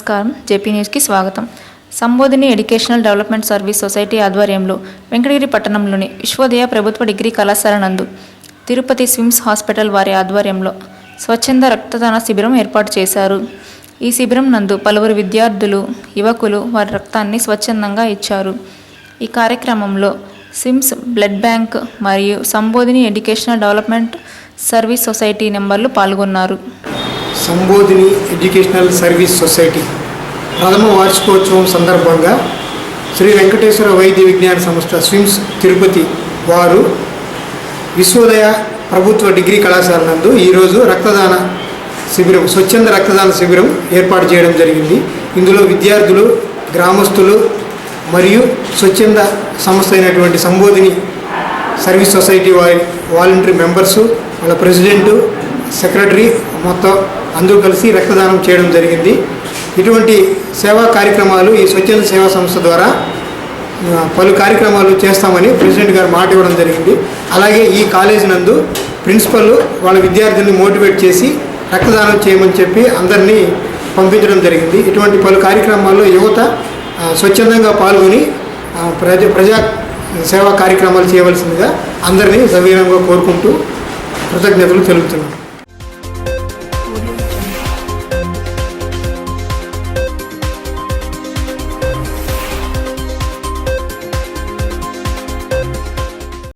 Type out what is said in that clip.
నమస్కారం. జేపీ న్యూస్కి స్వాగతం. సంబోధిని ఎడ్యుకేషనల్ డెవలప్మెంట్ సర్వీస్ సొసైటీ ఆధ్వర్యంలో వెంకటగిరి పట్టణంలోని విశ్వోదయ ప్రభుత్వ డిగ్రీ కళాశాల నందు తిరుపతి స్విమ్స్ హాస్పిటల్ వారి ఆధ్వర్యంలో స్వచ్ఛంద రక్తదాన శిబిరం ఏర్పాటు చేశారు. ఈ శిబిరం నందు పలువురు విద్యార్థులు, యువకులు వారి రక్తాన్ని స్వచ్ఛందంగా ఇచ్చారు. ఈ కార్యక్రమంలో స్విమ్స్ బ్లడ్ బ్యాంక్ మరియు సంబోధిని ఎడ్యుకేషనల్ డెవలప్మెంట్ సర్వీస్ సొసైటీ మెంబర్లు పాల్గొన్నారు. సంబోధిని ఎడ్యుకేషనల్ సర్వీస్ సొసైటీ ప్రథమ వార్షికోత్సవం సందర్భంగా శ్రీ వెంకటేశ్వర వైద్య విజ్ఞాన సంస్థ స్విమ్స్ తిరుపతి వారు విశ్వోదయ ప్రభుత్వ డిగ్రీ కళాశాల నందు ఈరోజు రక్తదాన శిబిరం, స్వచ్ఛంద రక్తదాన శిబిరం ఏర్పాటు చేయడం జరిగింది. ఇందులో విద్యార్థులు, గ్రామస్తులు మరియు స్వచ్ఛంద సంస్థ అయినటువంటి సంబోధిని సర్వీస్ సొసైటీ వాలంటరీ మెంబర్సు, వాళ్ళ ప్రెసిడెంటు, సెక్రటరీ మొత్తం అందరూ కలిసి రక్తదానం చేయడం జరిగింది. ఇటువంటి సేవా కార్యక్రమాలు ఈ స్వచ్ఛంద సేవా సంస్థ ద్వారా పలు కార్యక్రమాలు చేస్తామని ప్రెసిడెంట్ గారు మాట ఇవ్వడం జరిగింది. అలాగే ఈ కాలేజీ నందు ప్రిన్సిపల్ వాళ్ళ విద్యార్థుల్ని మోటివేట్ చేసి రక్తదానం చేయమని చెప్పి అందరినీ పంపించడం జరిగింది. ఇటువంటి పలు కార్యక్రమాల్లో యువత స్వచ్ఛందంగా పాల్గొని ప్రజా సేవా కార్యక్రమాలు చేయవలసిందిగా అందరినీ సవినయంగా కోరుకుంటూ కృతజ్ఞతలు తెలుపుతున్నాను.